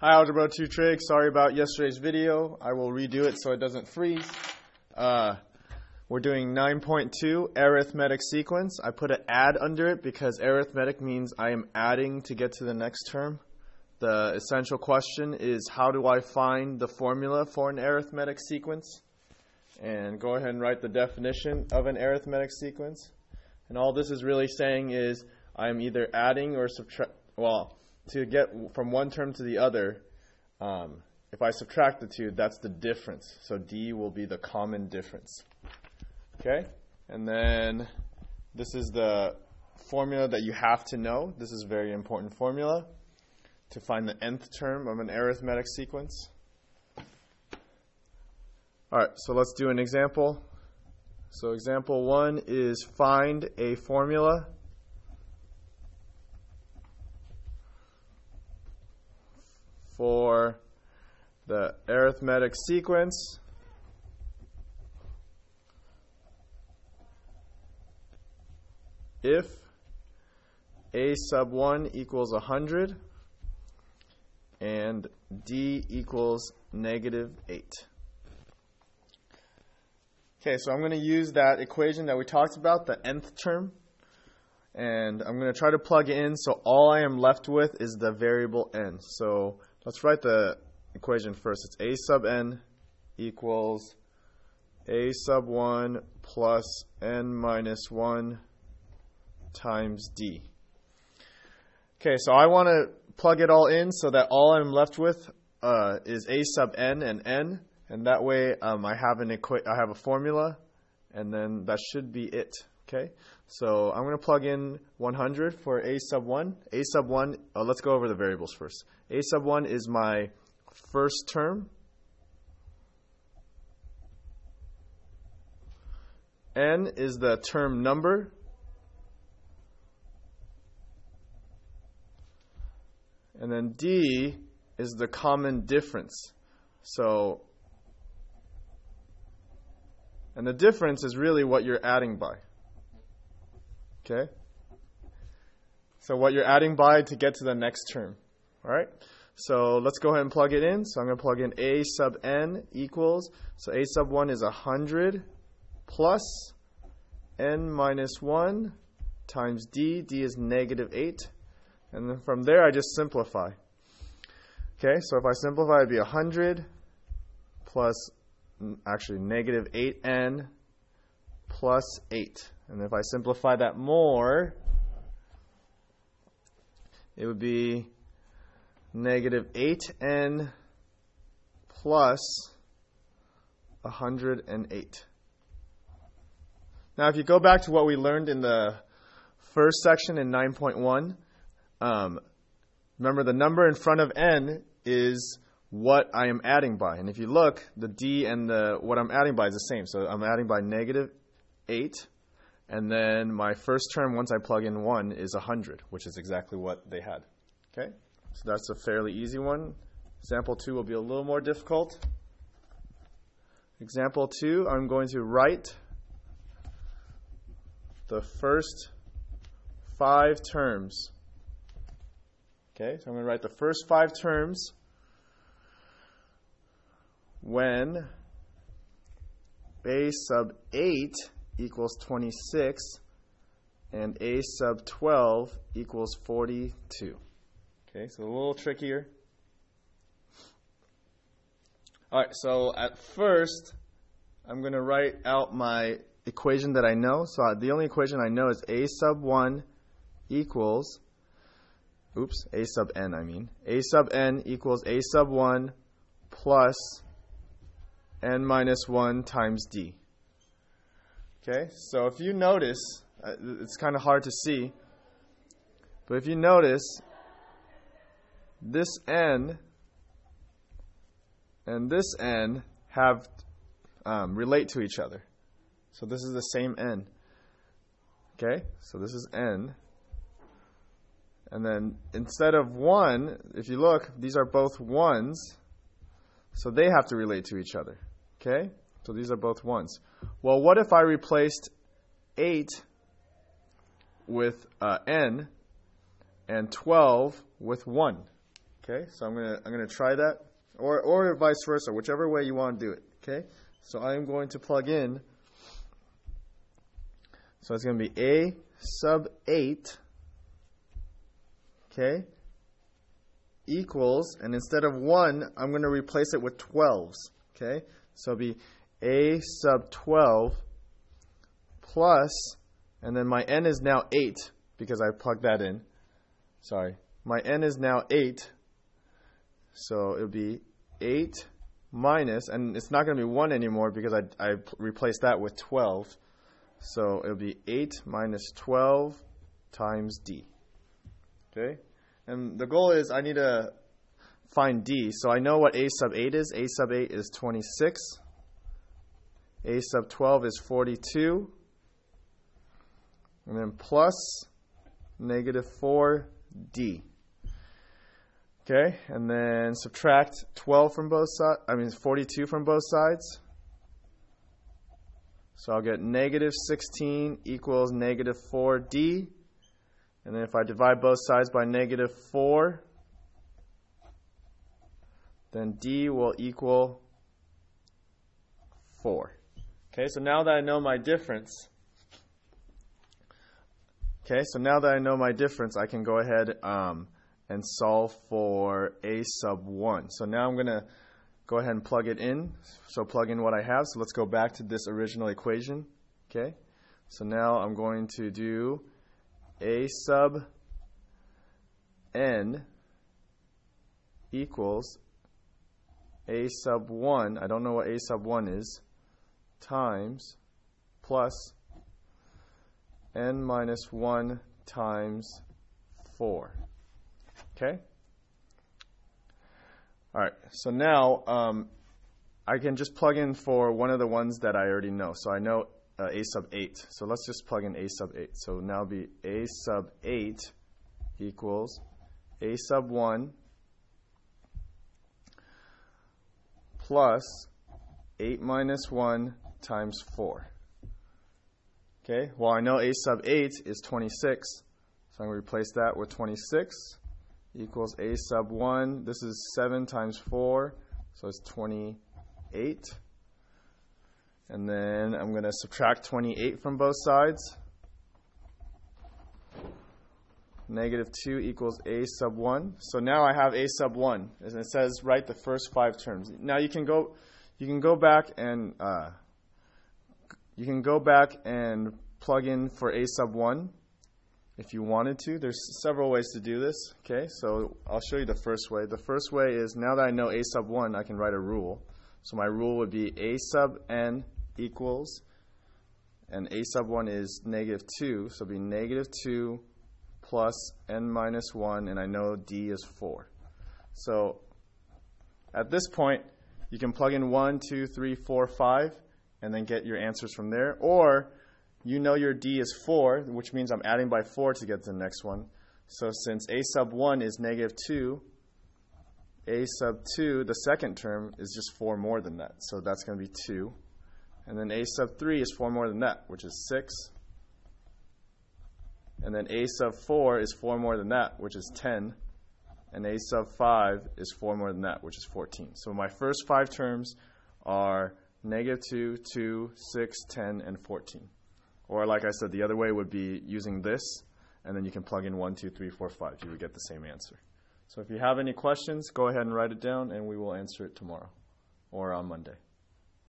Hi, Algebra 2 Trig. Sorry about yesterday's video. I will redo it so it doesn't freeze. We're doing 9.2 arithmetic sequence. I put an add under it because arithmetic means I am adding to get to the next term. The essential question is, how do I find the formula for an arithmetic sequence? And go ahead and write the definition of an arithmetic sequence. And all this is really saying is I am either adding or to get from one term to the other, if I subtract the two, that's the difference. So D will be the common difference. Okay? And then this is the formula that you have to know. This is a very important formula to find the nth term of an arithmetic sequence. Alright, so let's do an example. So example 1 is find a formula for the arithmetic sequence if a sub 1 equals 100 and d equals negative 8. Okay, so I'm going to use that equation that we talked about, the nth term, and I'm going to try to plug it in, so all I am left with is the variable n. So let's write the equation first. It's a sub n equals a sub 1 plus n minus 1 times d. Okay, so I want to plug it all in so that all I'm left with is a sub n, and that way I have a formula, and then that should be it. Okay, so I'm going to plug in 100 for a sub 1. A sub 1, let's go over the variables first. A sub 1 is my first term. N is the term number. And then D is the common difference. And the difference is really what you're adding by. Okay? So what you're adding by to get to the next term. Alright? So let's go ahead and plug it in. So I'm going to plug in a sub n equals, so a sub 1 is 100 plus n minus 1 times d. D is negative 8. And then from there I just simplify. Okay, so if I simplify, it'd be 100 plus, actually, negative 8n plus 8. And if I simplify that more, it would be negative 8n plus 108. Now, if you go back to what we learned in the first section in 9.1, remember the number in front of n is what I am adding by. And if you look, the d and what I'm adding by is the same. So I'm adding by negative 8. And then my first term, once I plug in 1, is 100, which is exactly what they had. Okay? So that's a fairly easy one. Example 2 will be a little more difficult. Example 2, I'm going to write the first 5 terms. Okay, so I'm going to write the first 5 terms when a sub 8 equals 26 and a sub 12 equals 42. Okay, so a little trickier. Alright, so at first I'm going to write out my equation that I know. So the only equation I know is a sub 1 equals, a sub n I mean. A sub n equals a sub 1 plus n minus 1 times d. Okay, so if you notice, it's kind of hard to see, but if you notice, this n and this n have relate to each other. So this is the same n. Okay, so this is n. And then instead of 1, if you look, these are both 1s, so they have to relate to each other. Okay, so these are both 1s. Well, what if I replaced 8 with n and 12 with 1? Okay, so I'm gonna try that, or vice versa, whichever way you want to do it. Okay, so I'm going to plug in. So it's going to be a sub 8. Okay, equals, and instead of 1, I'm going to replace it with 12s. Okay, so it'll be a sub 12 plus, and then my n is now 8 because I plugged that in. Sorry, my n is now 8. So it'll be 8 minus, and it's not going to be 1 anymore because I replaced that with 12. So it'll be 8 minus 12 times d. Okay? And the goal is I need to find d. So I know what a sub 8 is. A sub 8 is 26. A sub 12 is 42. And then plus negative 4d. Okay, and then subtract 12 from both sides, 42 from both sides. So I'll get negative 16 equals negative 4d. And then if I divide both sides by negative 4, then d will equal 4. Okay, so now that I know my difference, I can go ahead and solve for a sub 1. So now I'm going to go ahead and plug it in. So plug in what I have. So let's go back to this original equation. Okay. So now I'm going to do a sub n equals a sub 1. I don't know what a sub 1 is. Times plus n minus 1 times 4. Okay? All right, so now I can just plug in for one of the ones that I already know. So I know a sub 8. So let's just plug in a sub 8. So now it'll be a sub 8 equals a sub 1 plus 8 minus 1 times 4. Okay, well I know a sub 8 is 26. So I'm going to replace that with 26. Equals a sub 1. This is 7 times 4, so it's 28. And then I'm going to subtract 28 from both sides. Negative 2 equals a sub 1. So now I have a sub 1. And it says write the first 5 terms. Now you can go back and plug in for a sub 1. If you wanted to. There's several ways to do this. Okay, so I'll show you the first way. The first way is, now that I know a sub 1, I can write a rule. So my rule would be a sub n equals, and a sub 1 is negative 2, so it'll be negative 2 plus n minus 1, and I know d is 4. So at this point, you can plug in 1, 2, 3, 4, 5, and then get your answers from there. Or you know your d is 4, which means I'm adding by 4 to get to the next one. So since a sub 1 is negative 2, a sub 2, the second term, is just 4 more than that. So that's going to be 2. And then a sub 3 is 4 more than that, which is 6. And then a sub 4 is 4 more than that, which is 10. And a sub 5 is 4 more than that, which is 14. So my first 5 terms are negative 2, 2, 6, 10, and 14. Or like I said, the other way would be using this, and then you can plug in 1, 2, 3, 4, 5. You would get the same answer. So if you have any questions, go ahead and write it down, and we will answer it tomorrow or on Monday.